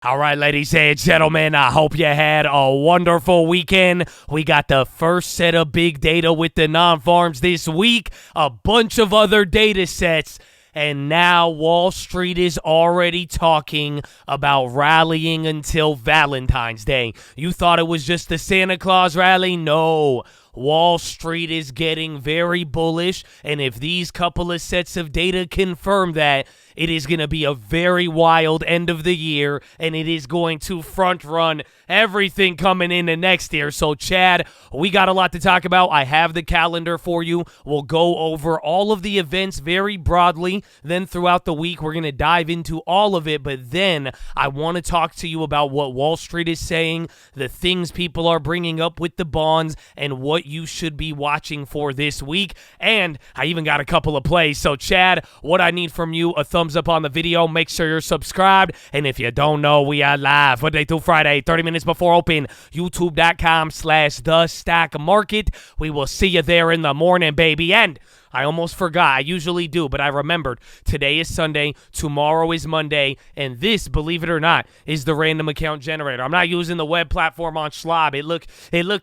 All right, ladies and gentlemen, I hope you had a wonderful weekend. We got the first set of big data with the Non Farms this week, a bunch of other data sets, and now Wall Street is already talking about rallying until Valentine's Day. You thought it was just the Santa Claus rally? No. Wall Street is getting very bullish, and if these couple of sets of data confirm that, it is going to be a very wild end of the year, and it is going to front run everything coming into next year. So, Chad, we got a lot to talk about. I have the calendar for you. We'll go over all of the events very broadly. Then throughout the week, we're going to dive into all of it, but then I want to talk to you about what Wall Street is saying, the things people are bringing up with the bonds, and what you should be watching for this week. And I even got a couple of plays. So, Chad, what I need from you, a thumbs up on the video. Make sure you're subscribed. And if you don't know, we are live Monday through Friday, 30 minutes before open, youtube.com/The Stock Market. We will see you there in the morning, baby. And I almost forgot. I usually do, but I remembered. Today is Sunday, tomorrow is Monday, and this, believe it or not, is the random account generator. I'm not using the web platform on Schwab. It looked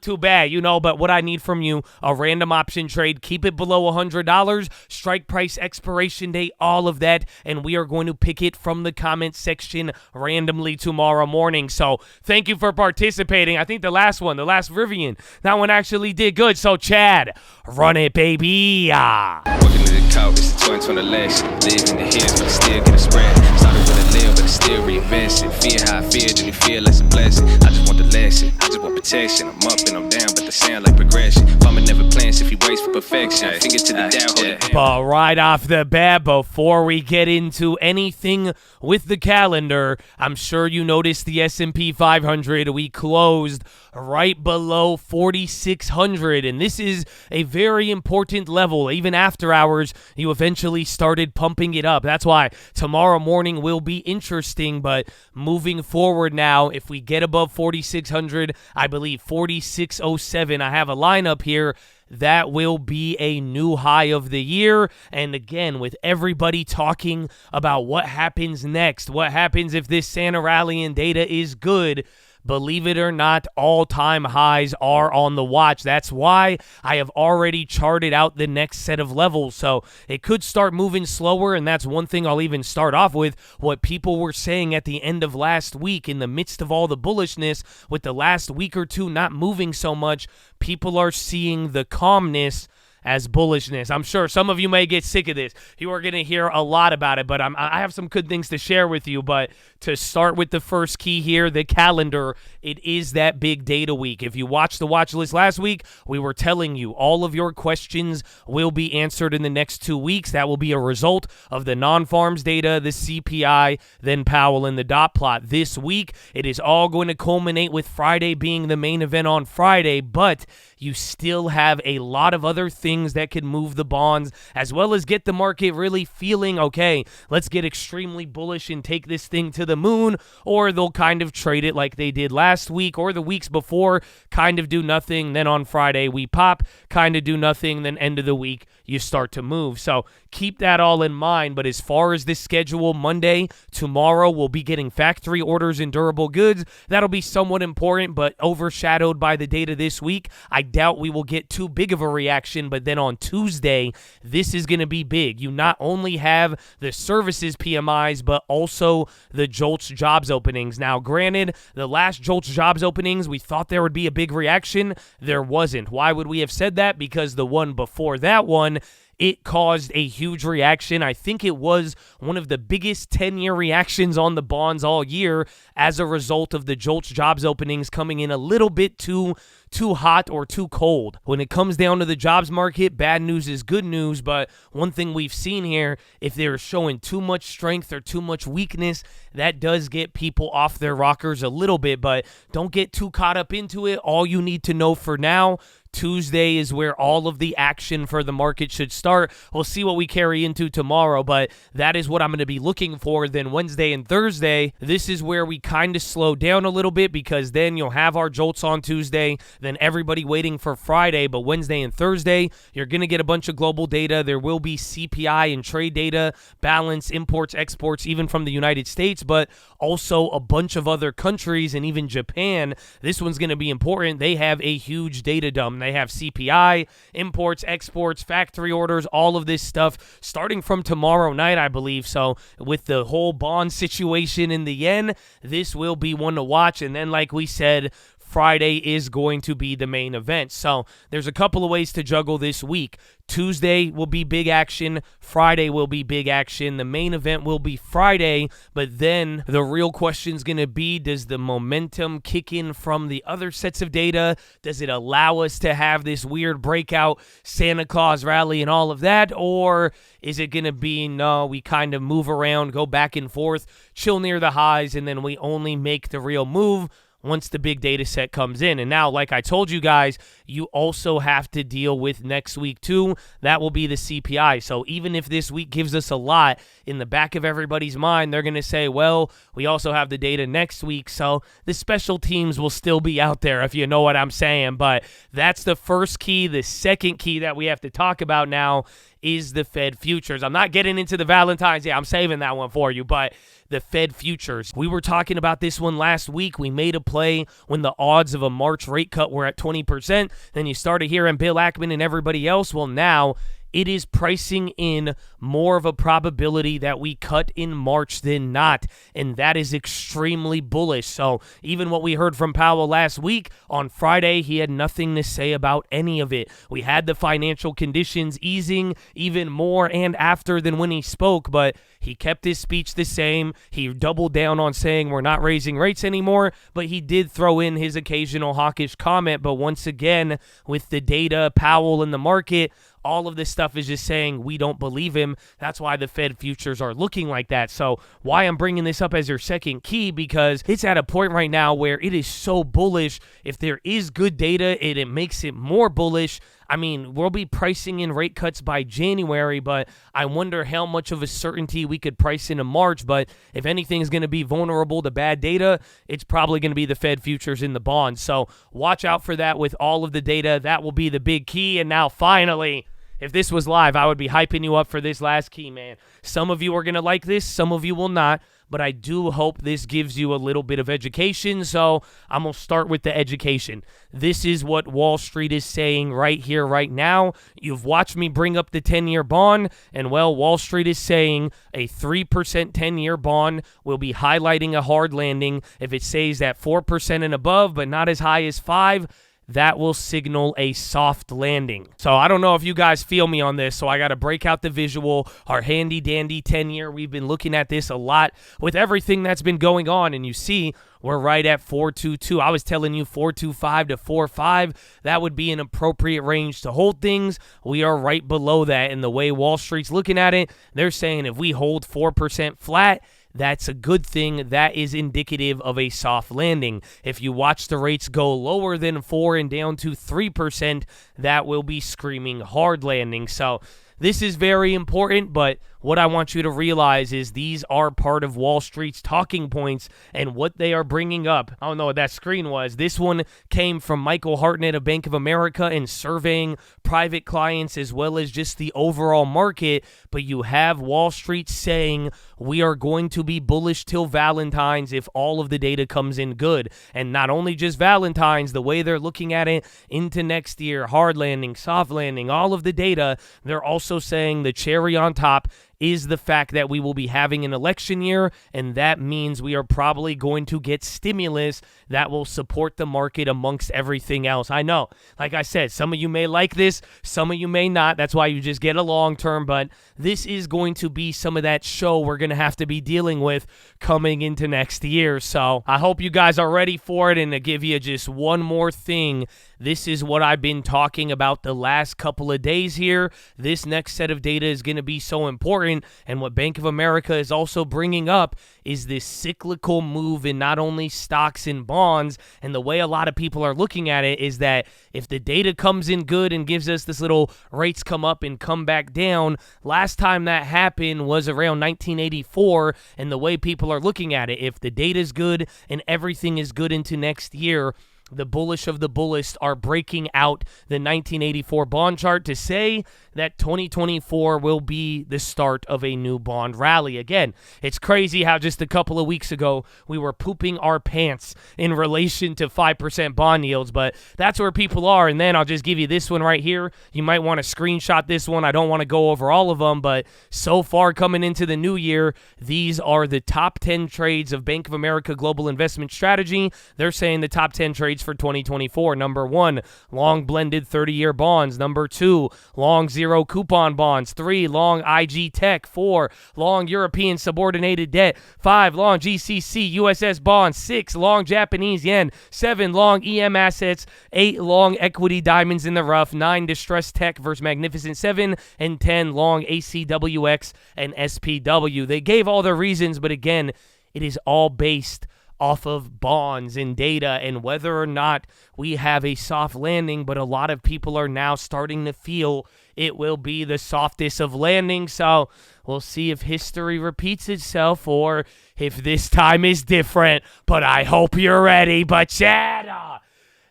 too bad, but what I need from you, a random option trade, keep it below $100, strike price, expiration date, all of that, and we are going to pick it from the comment section randomly tomorrow morning. So thank you for participating. I think the last Rivian, that one actually did good. So Chad, run it, baby. Walking to the couch, it's the 2020 last. Live in the hills, but still get a spread. Started with a live, but I still reinvest it. Feel how I feel, then you feel like a blessing. I just want the lesson, I just want protection. I'm up and I'm down, but the sound like progression. Farmer never plans if he waits for perfection. Finger to the down, hold it. But right off the bat, before we get into anything with the calendar, I'm sure you noticed the S&P 500. We closed right below 4,600, and this is a very important level. Even after hours, you eventually started pumping it up. That's why tomorrow morning will be interesting, but moving forward now, if we get above 4,600, I believe 4,607, I have a lineup here, that will be a new high of the year. And again, with everybody talking about what happens next, what happens if this Santa rally and data is good, believe it or not, all-time highs are on the watch. That's why I have already charted out the next set of levels. So it could start moving slower, and that's one thing I'll even start off with. What people were saying at the end of last week, in the midst of all the bullishness, with the last week or two not moving so much, people are seeing the calmness as bullishness. I'm sure some of you may get sick of this. You are going to hear a lot about it, but I have some good things to share with you. But to start with the first key here, the calendar, it is that big data week. If you watched the watch list last week, we were telling you all of your questions will be answered in the next 2 weeks. That will be a result of the non-farms data, the CPI, then Powell and the dot plot. This week, it is all going to culminate with Friday being the main event on Friday, but you still have a lot of other things that could move the bonds, as well as get the market really feeling, okay, let's get extremely bullish and take this thing to the moon, or they'll kind of trade it like they did last week or the weeks before, kind of do nothing, then on Friday we pop, kind of do nothing, then end of the week you start to move. So keep that all in mind. But as far as this schedule, Monday, tomorrow, we'll be getting factory orders in durable goods. That'll be somewhat important, but overshadowed by the data this week. I doubt we will get too big of a reaction, but then on Tuesday, this is going to be big. You not only have the services PMIs, but also the JOLTS jobs openings. Now, granted, the last JOLTS jobs openings, we thought there would be a big reaction. There wasn't. Why would we have said that? Because the one before that one, it caused a huge reaction. I think it was one of the biggest 10-year reactions on the bonds all year as a result of the JOLTS jobs openings coming in a little bit too hot or too cold. When it comes down to the jobs market, bad news is good news, but one thing we've seen here, if they're showing too much strength or too much weakness, that does get people off their rockers a little bit, but don't get too caught up into it. All you need to know for now, Tuesday is where all of the action for the market should start. We'll see what we carry into tomorrow, but that is what I'm going to be looking for. Then Wednesday and Thursday, this is where we kind of slow down a little bit, because then you'll have our jolts on Tuesday, then everybody waiting for Friday. But Wednesday and Thursday, you're going to get a bunch of global data. There will be CPI and trade data, balance, imports, exports, even from the United States, but also a bunch of other countries and even Japan. This one's going to be important. They have a huge data dump. They have CPI, imports, exports, factory orders, all of this stuff starting from tomorrow night, I believe. So with the whole bond situation in the yen, this will be one to watch. And then, like we said, Friday is going to be the main event. So there's a couple of ways to juggle this week. Tuesday will be big action. Friday will be big action. The main event will be Friday, but then the real question is going to be, does the momentum kick in from the other sets of data? Does it allow us to have this weird breakout Santa Claus rally and all of that? Or is it going to be, no, we kind of move around, go back and forth, chill near the highs, and then we only make the real move once the big data set comes in? And now, like I told you guys, you also have to deal with next week too. That will be the CPI. So even if this week gives us a lot, in the back of everybody's mind, they're going to say, well, we also have the data next week. So the special teams will still be out there, if you know what I'm saying. But that's the first key. The second key that we have to talk about now is the Fed futures. I'm not getting into the Valentines. Yeah, I'm saving that one for you. But the Fed futures, we were talking about this one last week. We made a play when the odds of a March rate cut were at 20%. Then you started hearing Bill Ackman and everybody else. Well, now it is pricing in more of a probability that we cut in March than not, and that is extremely bullish. So even what we heard from Powell last week, on Friday, he had nothing to say about any of it. We had the financial conditions easing even more and after than when he spoke, but he kept his speech the same. He doubled down on saying we're not raising rates anymore, but he did throw in his occasional hawkish comment. But once again, with the data, Powell in the market, all of this stuff is just saying we don't believe him. That's why the Fed futures are looking like that. So why I'm bringing this up as your second key, because it's at a point right now where it is so bullish. If there is good data, it makes it more bullish. I mean, we'll be pricing in rate cuts by January, but I wonder how much of a certainty we could price into March. But if anything is going to be vulnerable to bad data, it's probably going to be the Fed futures in the bonds. So watch out for that with all of the data. That will be the big key. And now finally, if this was live, I would be hyping you up for this last key, man. Some of you are going to like this, some of you will not, but I do hope this gives you a little bit of education. So I'm going to start with the education. This is what Wall Street is saying right here, right now. You've watched me bring up the 10-year bond, and well, Wall Street is saying a 3% 10-year bond will be highlighting a hard landing. If it stays at 4% and above, but not as high as 5%, that will signal a soft landing. So I don't know if you guys feel me on this, so I got to break out the visual, our handy-dandy 10-year. We've been looking at this a lot with everything that's been going on, and you see we're right at 422. I was telling you 425 to 45. That would be an appropriate range to hold things. We are right below that, and the way Wall Street's looking at it, they're saying if we hold 4% flat, that's a good thing. That is indicative of a soft landing. If you watch the rates go lower than 4 and down to 3%, that will be screaming hard landing. So this is very important, but what I want you to realize is these are part of Wall Street's talking points and what they are bringing up. I don't know what that screen was. This one came from Michael Hartnett of Bank of America and surveying private clients as well as just the overall market. But you have Wall Street saying we are going to be bullish till Valentine's if all of the data comes in good. And not only just Valentine's, the way they're looking at it into next year, hard landing, soft landing, all of the data, they're also saying the cherry on top is the fact that we will be having an election year, and that means we are probably going to get stimulus that will support the market amongst everything else. I know, like I said, some of you may like this, some of you may not. That's why you just get a long term, but this is going to be some of that show we're going to have to be dealing with coming into next year. So I hope you guys are ready for it, and to give you just one more thing, this is what I've been talking about the last couple of days here. This next set of data is going to be so important important. And what Bank of America is also bringing up is this cyclical move in not only stocks and bonds. And the way a lot of people are looking at it is that if the data comes in good and gives us this little rates come up and come back down, last time that happened was around 1984. And the way people are looking at it, if the data is good and everything is good into next year, the bullish of the bullish are breaking out the 1984 bond chart to say that 2024 will be the start of a new bond rally. Again, it's crazy how just a couple of weeks ago we were pooping our pants in relation to 5% bond yields, but that's where people are. And then I'll just give you this one right here. You might want to screenshot this one. I don't want to go over all of them, but so far coming into the new year, these are the top 10 trades of Bank of America Global Investment Strategy. They're saying the top 10 trades for 2024. Number 1, long blended 30-year bonds. Number 2, long zero coupon bonds. 3, long IG tech. 4, long European subordinated debt. 5, long GCC USS bonds. 6, long Japanese yen. 7, long EM assets. 8, long equity diamonds in the rough. 9, distressed tech versus magnificent 7, and 10, long ACWX and SPW. They gave all their reasons, but again, it is all based off of bonds and data and whether or not we have a soft landing, but a lot of people are now starting to feel it will be the softest of landings. So we'll see if history repeats itself or if this time is different, but I hope you're ready. But Chad,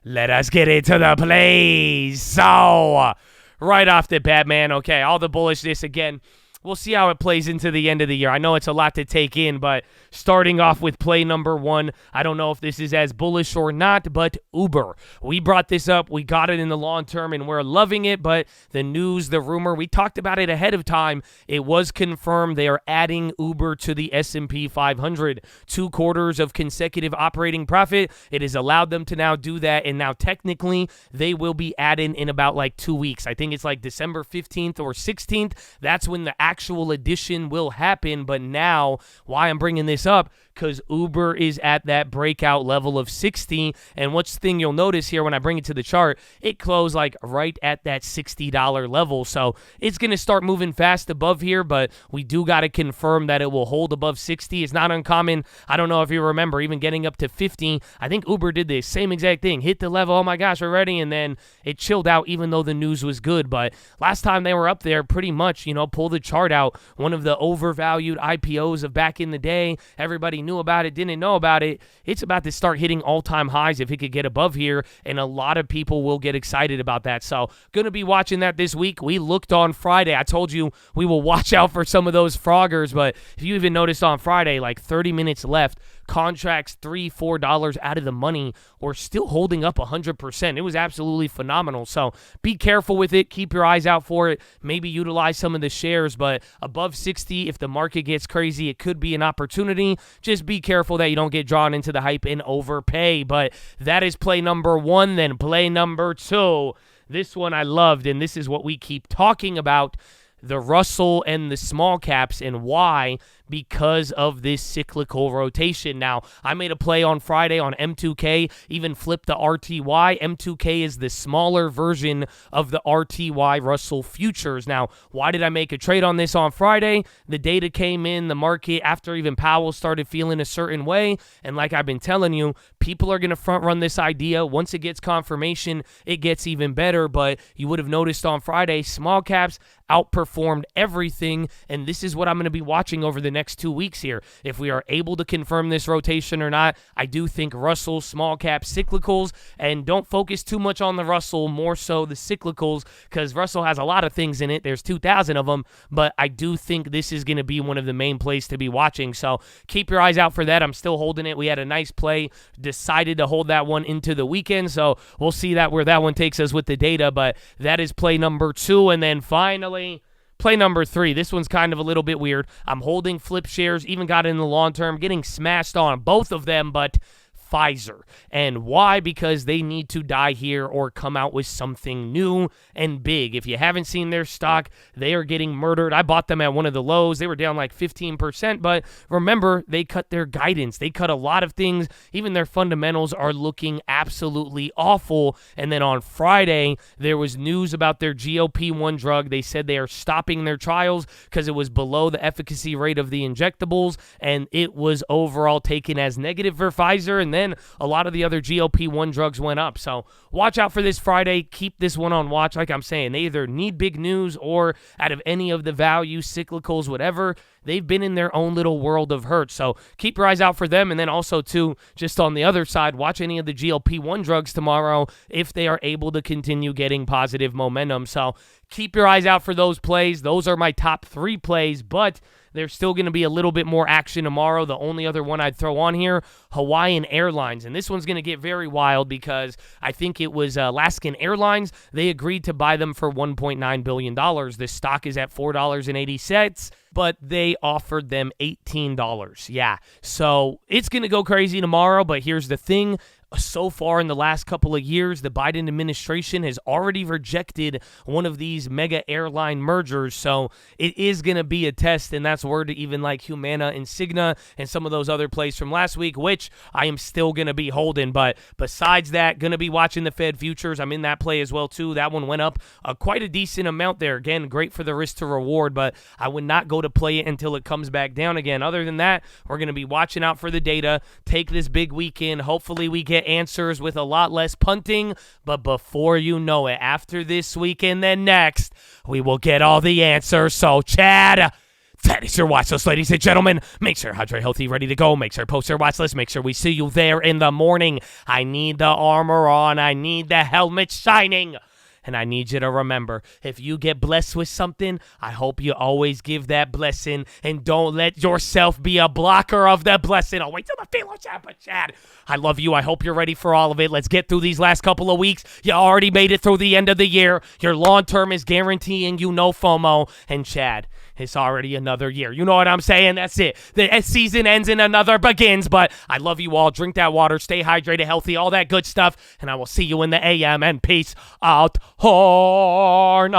let us get into the plays. So right off the bat, man, okay, all the bullishness again. We'll see how it plays into the end of the year. I know it's a lot to take in, but starting off with play number 1, I don't know if this is as bullish or not, but Uber. We brought this up. We got it in the long term, and we're loving it, but the news, the rumor, we talked about it ahead of time. It was confirmed they are adding Uber to the S&P 500. 2 quarters of consecutive operating profit. It has allowed them to now do that, and now technically they will be added in about like 2 weeks. I think it's like December 15th or 16th. That's when the actual addition will happen. But now, why I'm bringing this up, because Uber is at that breakout level of 60. And what's the thing you'll notice here when I bring it to the chart, it closed like right at that $60 level. So it's going to start moving fast above here, but we do got to confirm that it will hold above 60. It's not uncommon. I don't know if you remember, even getting up to 50, I think Uber did the same exact thing. Hit the level, oh my gosh, we're ready, and then it chilled out even though the news was good. But last time they were up there, pretty much, pull the chart out, one of the overvalued IPOs of back in the day. Everybody knew about it, didn't know about it. It's about to start hitting all-time highs if it could get above here, and a lot of people will get excited about that. So going to be watching that this week. We looked on Friday. I told you we will watch out for some of those froggers, but if you even noticed on Friday, like 30 minutes left, contracts $3-4 out of the money or still holding up 100%. It was absolutely phenomenal. So be careful with it. Keep your eyes out for it. Maybe utilize some of the shares, but above 60, if the market gets crazy, it could be an opportunity. Just be careful that you don't get drawn into the hype and overpay. But that is play number 1. Then play number 2. This one I loved, and this is what we keep talking about, the Russell and the small caps, and why? Because of this cyclical rotation. Now, I made a play on Friday on M2K, even flipped the RTY. M2K is the smaller version of the RTY Russell futures. Now, why did I make a trade on this on Friday? The data came in, the market, after even Powell started feeling a certain way, and like I've been telling you, people are going to front run this idea. Once it gets confirmation, it gets even better, but you would have noticed on Friday, small caps outperformed everything, and this is what I'm going to be watching over the next 2 weeks here. If we are able to confirm this rotation or not, I do think Russell, small cap, cyclicals, and don't focus too much on the Russell, more so the cyclicals, because Russell has a lot of things in it. There's 2,000 of them, but I do think this is going to be one of the main plays to be watching, so keep your eyes out for that. I'm still holding it. We had a nice play, decided to hold that one into the weekend, so we'll see that where that one takes us with the data, but that is play number 2, and then finally, play number 3. This one's kind of a little bit weird. I'm holding flip shares, even got it in the long term, getting smashed on both of them, but Pfizer. And why? Because they need to die here or come out with something new and big. If you haven't seen their stock, they are getting murdered. I bought them at one of the lows. They were down like 15%, but remember, they cut their guidance. They cut a lot of things. Even their fundamentals are looking absolutely awful. And then on Friday, there was news about their GLP-1 drug. They said they are stopping their trials because it was below the efficacy rate of the injectables, and it was overall taken as negative for Pfizer, and then a lot of the other GLP-1 drugs went up. So watch out for this Friday. Keep this one on watch. Like I'm saying, they either need big news or out of any of the value, cyclicals, whatever, they've been in their own little world of hurt. So keep your eyes out for them. And then also, too, just on the other side, watch any of the GLP-1 drugs tomorrow if they are able to continue getting positive momentum. So keep your eyes out for those plays. Those are my top 3 plays, but there's still going to be a little bit more action tomorrow. The only other one I'd throw on here, Hawaiian Airlines. And this one's going to get very wild because I think it was Alaskan Airlines. They agreed to buy them for $1.9 billion. The stock is at $4.80, but they offered them $18. Yeah, so it's going to go crazy tomorrow, but here's the thing. So far in the last couple of years, the Biden administration has already rejected one of these mega airline mergers, so it is going to be a test, and that's word to even like Humana and Cigna and some of those other plays from last week, which I am still going to be holding. But besides that, going to be watching the Fed futures. I'm in that play as well, too. That one went up quite a decent amount there. Again, great for the risk to reward, but I would not go to play it until it comes back down again. Other than that, we're going to be watching out for the data, take this big weekend. Hopefully we get answers with a lot less punting, but before you know it, after this week and then next, we will get all the answers. So Chad, that is your watch list, ladies and gentlemen. Make sure hydrate healthy, ready to go. Make sure post your watch list. Make sure we see you there in the morning. I need the armor on. I need the helmet shining. And I need you to remember, if you get blessed with something, I hope you always give that blessing and don't let yourself be a blocker of that blessing. I'll wait till the Philo chat, but Chad, I love you. I hope you're ready for all of it. Let's get through these last couple of weeks. You already made it through the end of the year. Your long term is guaranteeing you no FOMO. And Chad, it's already another year. You know what I'm saying? That's it. The season ends and another begins, but I love you all. Drink that water. Stay hydrated, healthy, all that good stuff. And I will see you in the AM, and peace out. Horn.